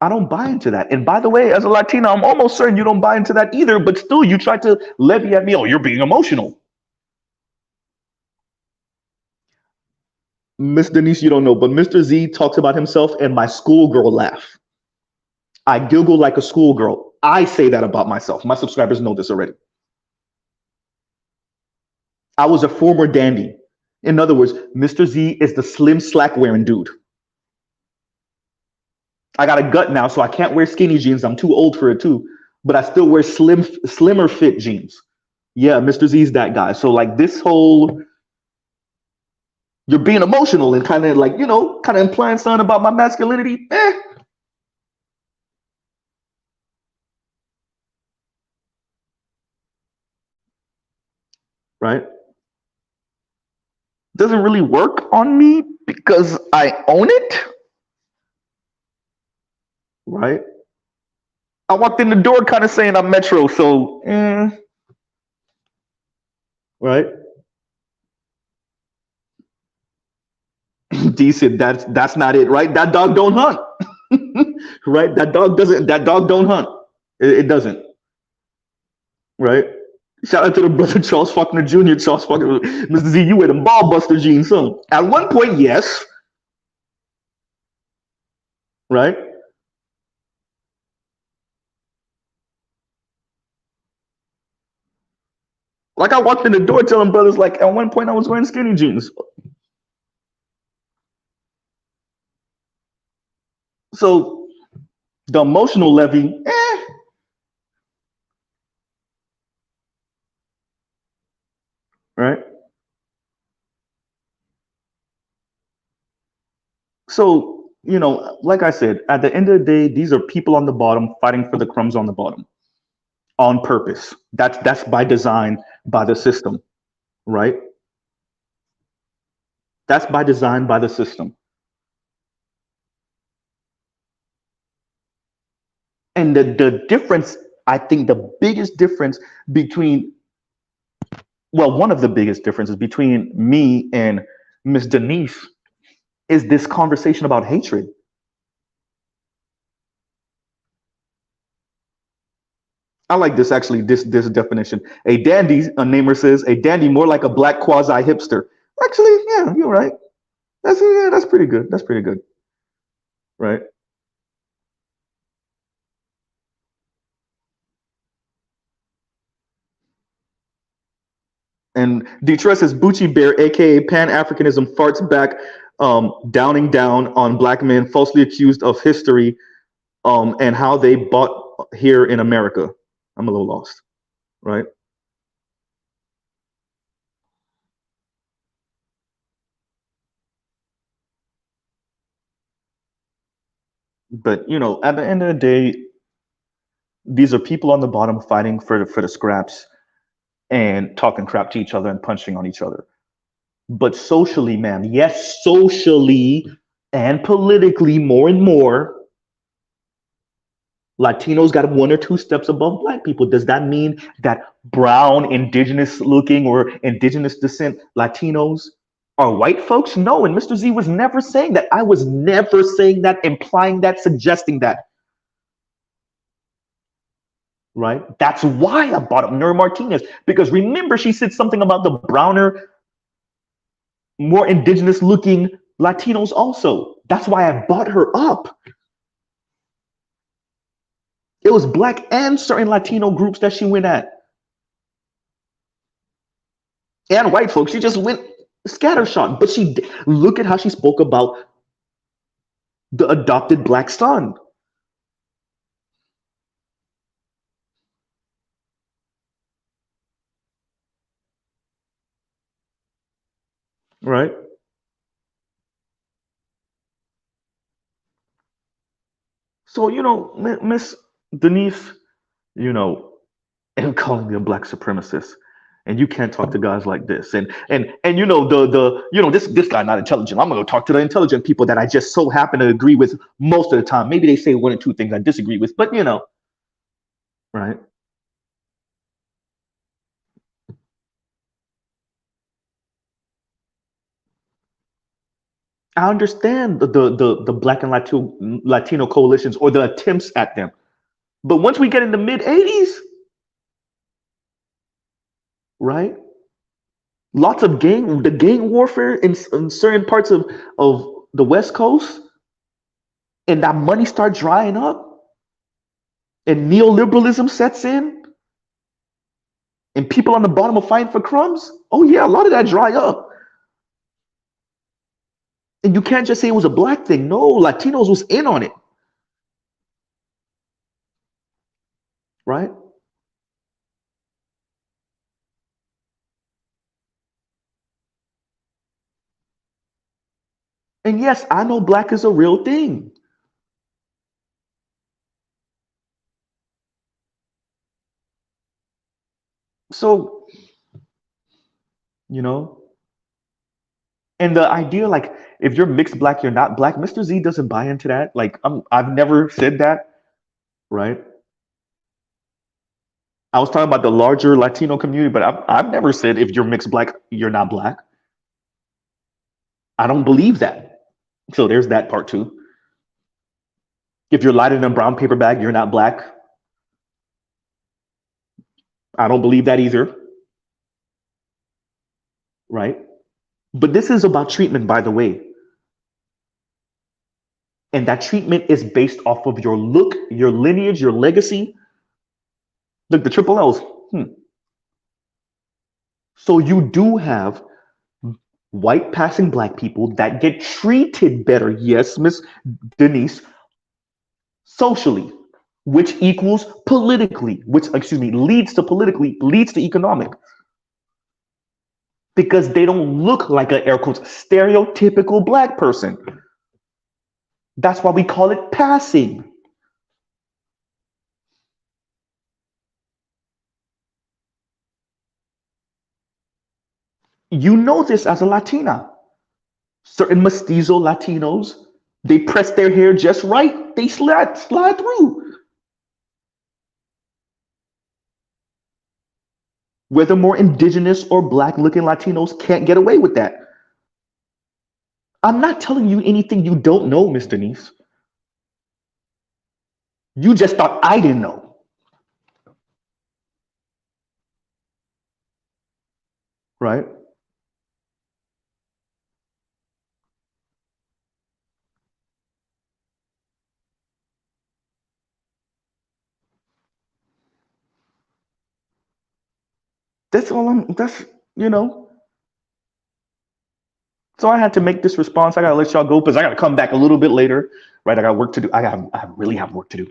I don't buy into that. And by the way, as a Latino, I'm almost certain you don't buy into that either, but still you try to levy at me, oh, you're being emotional. Miss Denise, you don't know, but Mr. Z talks about himself and my schoolgirl laugh. I giggle like a schoolgirl. I say that about myself. My subscribers know this already. I was a former dandy. In other words, Mr. Z is the slim slack wearing dude. I got a gut now, so I can't wear skinny jeans. I'm too old for it too. But I still wear slimmer fit jeans. Yeah, Mr. Z's that guy. So like this whole you're being emotional and kind of like, kind of implying something about my masculinity. Right? Doesn't really work on me because I own it. Right? I walked in the door kind of saying I'm Metro, so right? Decent. That's not it, right? That dog don't hunt. Right? That dog don't hunt. It doesn't. Right? Shout out to the brother Charles Faulkner Jr. Charles Faulkner, Mr. Z, you wear the ball buster jeans, huh? At one point, yes. Right? Like I walked in the door telling brothers, like at one point I was wearing skinny jeans. So the emotional levy, right? So, like I said, at the end of the day, these are people on the bottom fighting for the crumbs on the bottom on purpose. That's by design, by the system, right? That's by design, by the system. And the difference, I think the biggest difference between, well, one of the biggest differences between me and Miss Denise is this conversation about hatred. I like this actually. This definition. A dandy, a namer says, a dandy more like a black quasi hipster. Actually, yeah, you're right. That's pretty good. That's pretty good, right? And Detroit says Bucci Bear, aka Pan Africanism, farts back, downing down on black men falsely accused of history, and how they bought here in America. I'm a little lost, right? But at the end of the day, these are people on the bottom fighting for the scraps and talking crap to each other and punching on each other. But socially, man, yes, socially and politically, more and more, Latinos got one or two steps above black people. Does that mean that brown, indigenous looking, or indigenous descent Latinos are white folks? No. And Mr. Z was never saying that. I was never saying that, implying that, suggesting that. Right? That's why I brought up Nura Martinez. Because remember, she said something about the browner, more indigenous looking Latinos also. That's why I brought her up. It was black and certain Latino groups that she went at. And white folks. She just went scattershot. But look at how she spoke about the adopted black son. Right? So, Miss Denise, and calling me a black supremacist. And you can't talk to guys like this. And this guy not intelligent. I'm gonna go talk to the intelligent people that I just so happen to agree with most of the time. Maybe they say one or two things I disagree with, but right? I understand the black and Latino coalitions or the attempts at them. But once we get in the mid 80s, right? Lots of gang warfare in certain parts of the West Coast, and that money starts drying up, and neoliberalism sets in, and people on the bottom are fighting for crumbs. Oh yeah, a lot of that dry up. And you can't just say it was a black thing. No, Latinos was in on it. Right? And yes, I know black is a real thing. So, you know, and the idea like if you're mixed black, you're not black. Mr. Z doesn't buy into that. Like I've never said that, right? I was talking about the larger Latino community, but I've never said if you're mixed black, you're not black. I don't believe that. So there's that part too. If you're lighter than a brown paper bag, you're not black. I don't believe that either. Right? But this is about treatment, by the way. And that treatment is based off of your look, your lineage, your legacy. Look, the triple L's. So you do have white passing black people that get treated better. Yes, Miss Denise, socially, which equals politically, which, excuse me, leads to politically, leads to economic. Because they don't look like an air quotes stereotypical black person. That's why we call it passing. You know this as a Latina. Certain mestizo Latinos, they press their hair just right, they slide through. Whether more indigenous or black looking Latinos can't get away with that. I'm not telling you anything you don't know, Miss Denise. You just thought I didn't know. Right? That's, you know. So I had to make this response. I gotta let y'all go because I gotta come back a little bit later, right? I got work to do. I really have work to do,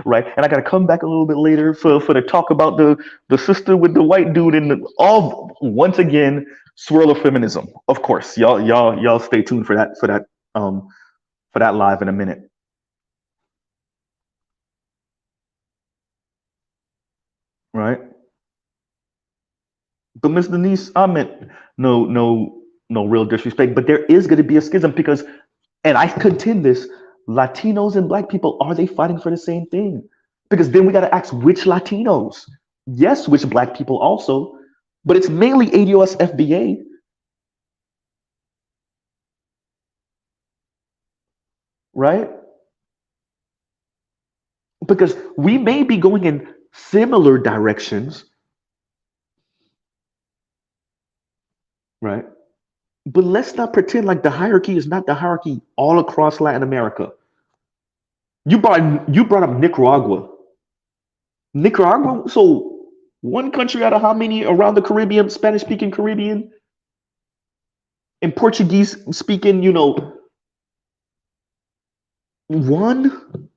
right? And I gotta come back a little bit later for the talk about the sister with the white dude and all once again swirl of feminism. Of course, y'all stay tuned for that live in a minute. But Miss Denise, I meant no real disrespect, but there is going to be a schism because, and I contend this, Latinos and Black people, are they fighting for the same thing? Because then we got to ask which Latinos. Yes, which Black people also, but it's mainly ADOS FBA, right? Because we may be going in similar directions, right? But let's not pretend like the hierarchy is not the hierarchy all across Latin America. You brought up Nicaragua. Nicaragua, so one country out of how many around the Caribbean, Spanish speaking Caribbean and Portuguese speaking, one?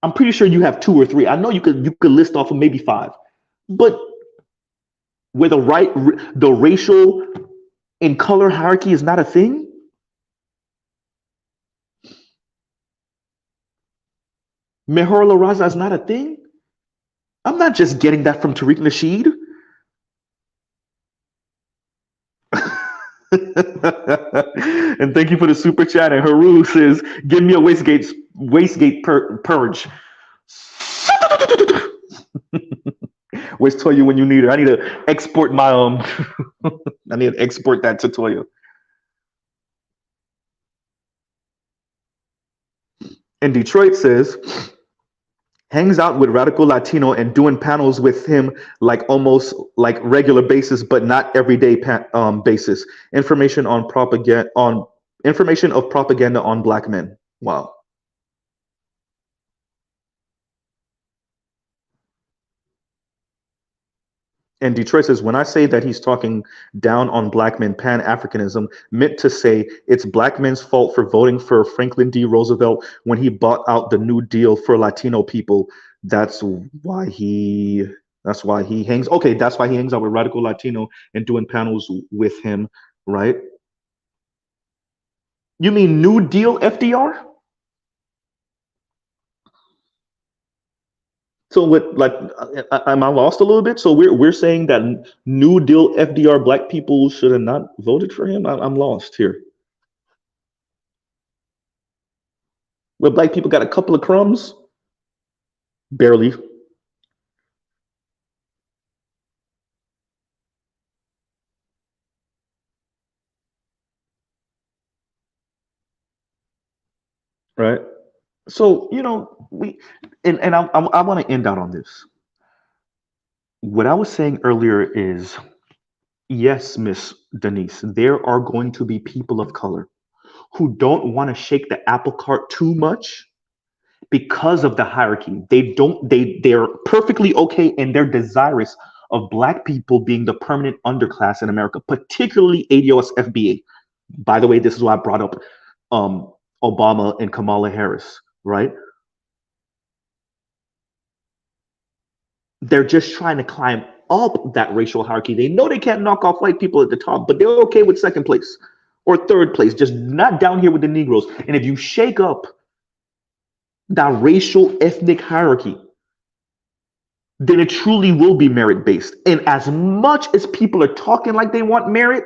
I'm pretty sure you have two or three. I know you could list off of maybe five. But where the racial and color hierarchy is not a thing, Mejor La Raza is not a thing. I'm not just getting that from Tariq Nasheed. And thank you for the super chat. And Haru says, "Give me a purge." Where's Toya when you need her? I need to export my I need to export that to Toya. And Detroit says, hangs out with radical Latino and doing panels with him like almost like regular basis, but not everyday basis. Information of propaganda on Black men. Wow. And Detroit says, when I say that he's talking down on Black men, Pan Africanism meant to say it's Black men's fault for voting for Franklin D. Roosevelt when he bought out the New Deal for Latino people. That's why he. That's why he hangs. Okay, that's why he hangs out with radical Latino and doing panels with him, right? You mean New Deal FDR? So what? Like, am I lost a little bit? So we're saying that New Deal FDR Black people should have not voted for him. I'm lost here. Where Black people got a couple of crumbs, barely, right? So we and I want to end out on this. What I was saying earlier is yes, Miss Denise, there are going to be people of color who don't want to shake the apple cart too much because of the hierarchy. They're perfectly okay and they're desirous of Black people being the permanent underclass in America, particularly ADOS FBA. By the way, this is why I brought up um, Obama and Kamala Harris, right? They're just trying to climb up that racial hierarchy. They know they can't knock off white people at the top, but they're okay with second place or third place, just not down here with the Negroes. And if you shake up that racial ethnic hierarchy, then it truly will be merit based. And as much as people are talking like they want merit,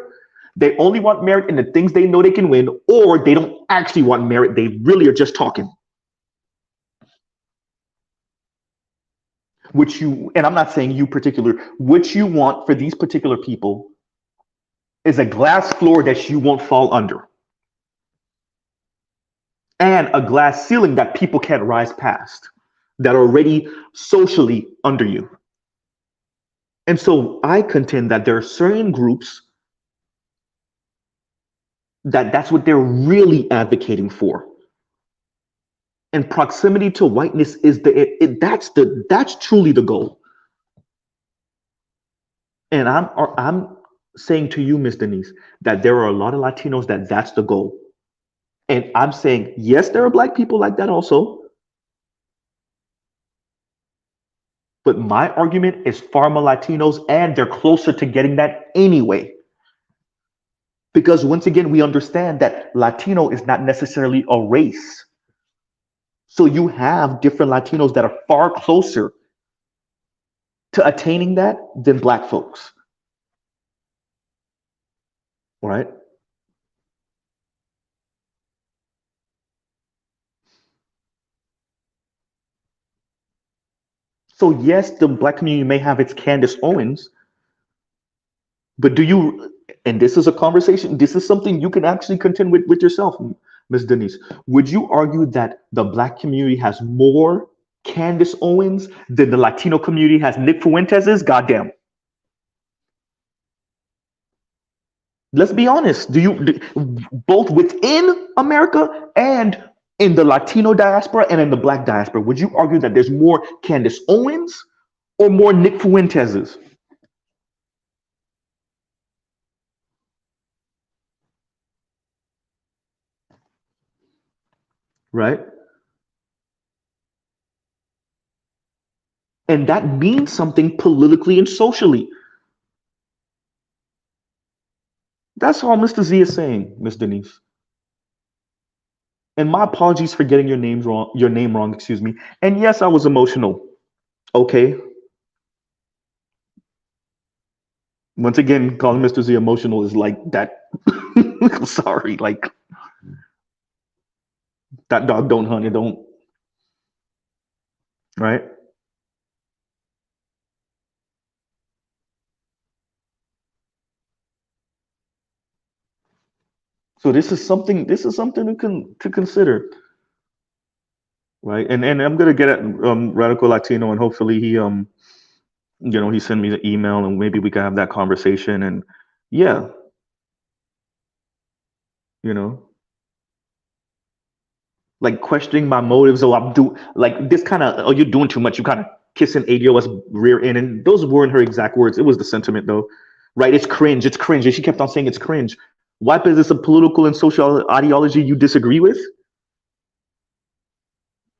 they only want merit in the things they know they can win, or they don't actually want merit. They really are just talking. And I'm not saying you particular, what you want for these particular people is a glass floor that you won't fall under and a glass ceiling that people can't rise past that are already socially under you. And so I contend that there are certain groups that's what they're really advocating for. And proximity to whiteness is that's truly the goal. And I'm saying to you, Miss Denise, that there are a lot of Latinos that's the goal. And I'm saying, yes, there are Black people like that also. But my argument is far more Latinos, and they're closer to getting that anyway. Because once again, we understand that Latino is not necessarily a race. So you have different Latinos that are far closer to attaining that than Black folks. right? So yes, the black community may have its Candace Owens, but do you? And this is a conversation. This is something you can actually contend with yourself, Miss Denise. Would you argue that the black community has more Candace Owens than the Latino community has Nick Fuentes's? Goddamn. Let's be honest. Both within America and in the Latino diaspora and in the black diaspora, would you argue that there's more Candace Owens or more Nick Fuentes's? Right? And that means something politically and socially. That's all Mr. Z is saying, Miss Denise. And my apologies for getting your name wrong, excuse me. And yes, I was emotional. Okay. Once again, calling Mr. Z emotional is like that. I'm sorry, like that dog don't hunt, it don't, right? So this is something to consider, right? And I'm gonna get at Radical Latino, and hopefully he send me the email, and maybe we can have that conversation. And yeah, you know, like questioning my motives. Oh, I'm do like this kind of. Oh, you're doing too much. You kind of kissing ADOS rear end, and those weren't her exact words. It was the sentiment, though, right? It's cringe. It's cringe, and she kept on saying it's cringe. Why? Because it's a political and social ideology you disagree with.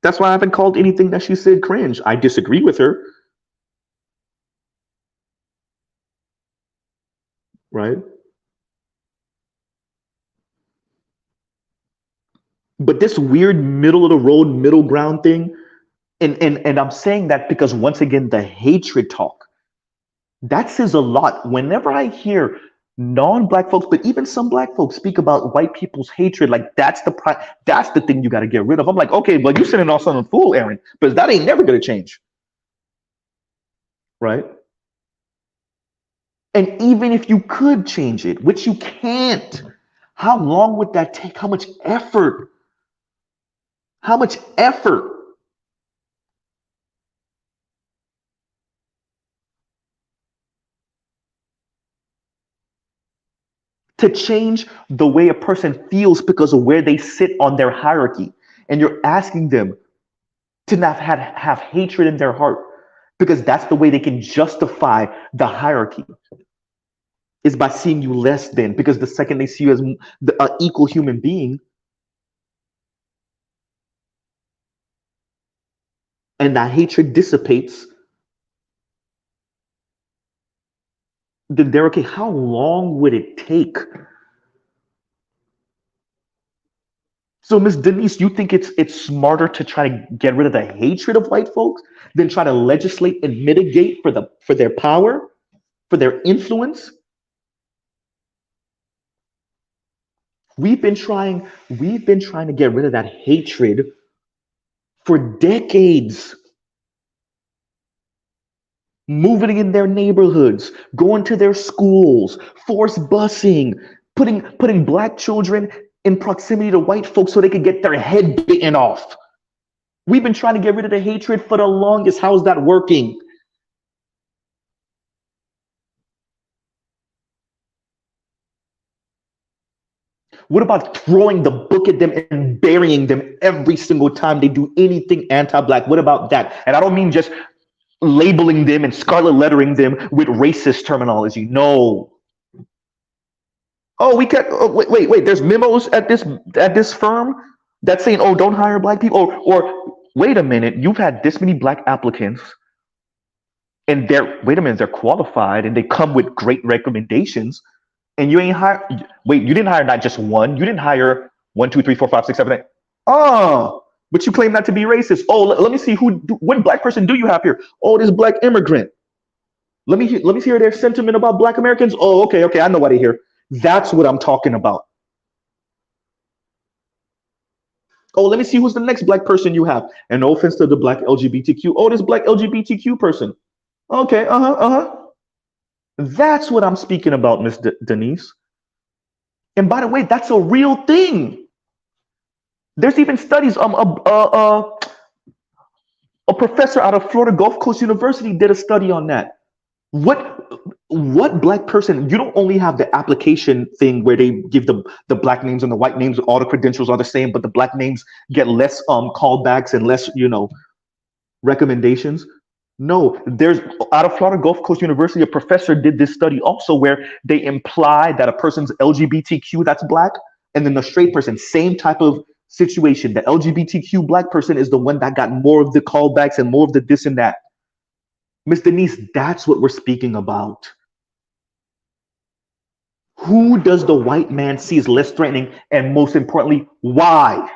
That's why I haven't called anything that she said cringe. I disagree with her, right? But this weird middle of the road, middle ground thing, and I'm saying that because once again, the hatred talk that says a lot. Whenever I hear non-black folks, but even some black folks speak about white people's hatred, like that's the thing you got to get rid of. I'm like, okay, but you sending off something fool, Aaron, because that ain't never gonna change, right? And even if you could change it, which you can't, how long would that take? How much effort? How much effort to change the way a person feels because of where they sit on their hierarchy? And you're asking them to not have hatred in their heart because that's the way they can justify the hierarchy is by seeing you less than, because the second they see you as an equal human being and that hatred dissipates, then they're okay. How long would it take? So, Miss Denise, you think it's smarter to try to get rid of the hatred of white folks than try to legislate and mitigate for their power, for their influence? We've been trying to get rid of that hatred for decades. Moving in their neighborhoods, going to their schools, forced busing, putting black children in proximity to white folks so they could get their head bitten off. We've been trying to get rid of the hatred for the longest. How's that working? What about throwing the book at them and burying them every single time they do anything anti-black? What about that? And I don't mean just labeling them and scarlet lettering them with racist terminology. No. Oh, we can. Oh, wait. There's memos at this firm that's saying, "Oh, don't hire black people." Or wait a minute, you've had this many black applicants, and they're qualified and they come with great recommendations, and you ain't hire. Wait, you didn't hire not just one. You didn't hire one, two, three, four, five, six, seven, eight. Oh, but you claim not to be racist. Oh, let me see what black person do you have here? Oh, this black immigrant. Let me hear their sentiment about black Americans. Oh, okay, I know why they're here. That's what I'm talking about. Oh, let me see who's the next black person you have. And no offense to the black LGBTQ. Oh, this black LGBTQ person. Okay, uh-huh. That's what I'm speaking about, Miss Denise. And by the way, that's a real thing. There's even studies. A professor out of Florida Gulf Coast University did a study on that. What black person? You don't only have the application thing where they give the black names and the white names. All the credentials are the same, but the black names get less callbacks and less recommendations. No, there's out of Florida Gulf Coast University, a professor did this study also where they imply that a person's LGBTQ that's black, and then the straight person, same type of situation. The LGBTQ black person is the one that got more of the callbacks and more of the this and that. Miss Denise, that's what we're speaking about. Who does the white man see as less threatening, and most importantly, why?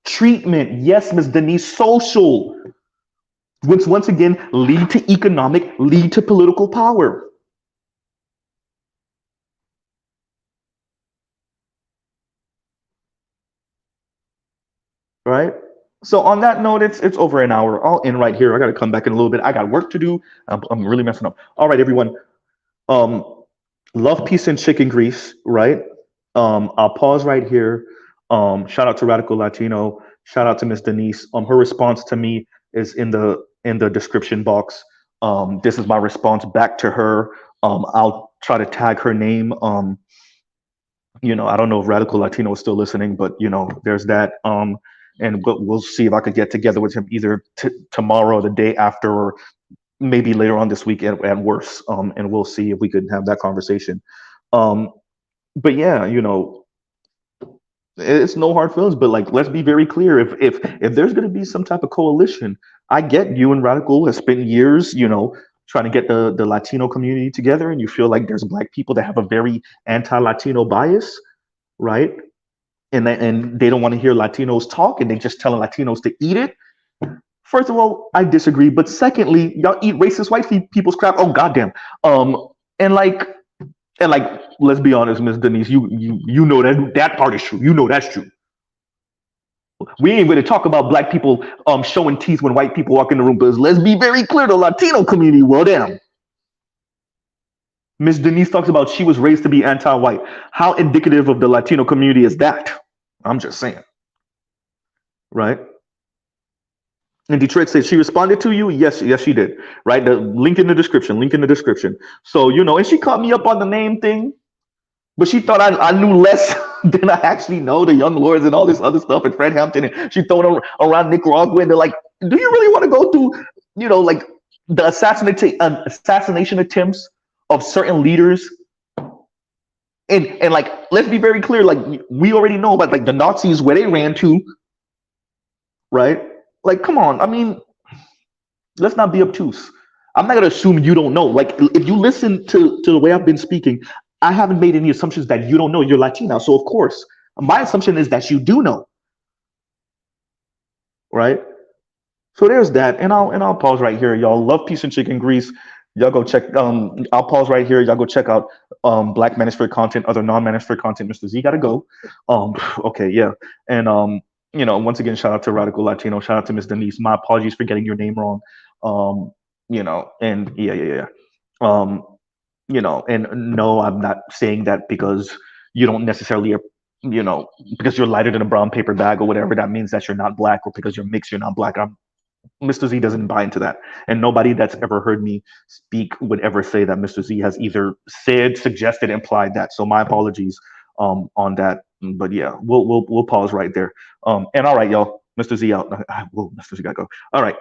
Treatment, yes, Miss Denise, social, which once again lead to economic, lead to political power. Right? So on that note, it's over an hour. I'll end right here. I got to come back in a little bit. I got work to do. I'm really messing up. All right, everyone. Love, peace, and chicken grease. Right. I'll pause right here. Shout out to Radical Latino. Shout out to Miss Denise. Her response to me is in the description box. This is my response back to her. I'll try to tag her name. I don't know if Radical Latino is still listening, but there's that. And we'll see if I could get together with him either tomorrow or the day after, or maybe later on this week at worst. And we'll see if we could have that conversation. But yeah, it's no hard feelings. But like, let's be very clear. If there's going to be some type of coalition, I get you and Radical have spent years, trying to get the Latino community together, and you feel like there's black people that have a very anti-Latino bias, right? And they don't want to hear Latinos talk, and they just telling Latinos to eat it. First of all, I disagree. But secondly, y'all eat racist white people's crap. Oh goddamn. And like, let's be honest, Miss Denise, you know that part is true. You know that's true. We ain't going to talk about black people showing teeth when white people walk in the room, but let's be very clear, the Latino community, well damn. Miss Denise talks about she was raised to be anti-white. How indicative of the Latino community is that? I'm just saying. Right? And Detroit says she responded to you. Yes, she did. Right? The link in the description. So, and she caught me up on the name thing, but she thought I knew less than I actually know, the Young Lords and all this other stuff, and Fred Hampton, and she throwing around Nicaragua, and they're like, do you really want to go through, like the assassination attempts of certain leaders? And like, let's be very clear, like, we already know about like the Nazis, where they ran to, right? Like, come on, I mean, let's not be obtuse. I'm not gonna assume you don't know. Like, if you listen to the way I've been speaking, I haven't made any assumptions that you don't know. You're Latina, so of course, my assumption is that you do know, right? So there's that, and I'll pause right here, y'all. Love, peace, and chicken grease. Y'all go check. I'll pause right here. Y'all go check out Black Manosphere content, other non-Manosphere content. Mr. Z gotta go. Okay, yeah, and once again, shout out to Radical Latino. Shout out to Miss Denise. My apologies for getting your name wrong. And yeah. And no, I'm not saying that because you don't necessarily, because you're lighter than a brown paper bag or whatever, that means that you're not black, or because you're mixed, you're not black. Mr. Z doesn't buy into that. And nobody that's ever heard me speak would ever say that Mr. Z has either said, suggested, implied that. So my apologies on that. But yeah, we'll pause right there. And all right, y'all, Mr. Z out. Whoa, Mr. Z gotta go. All right.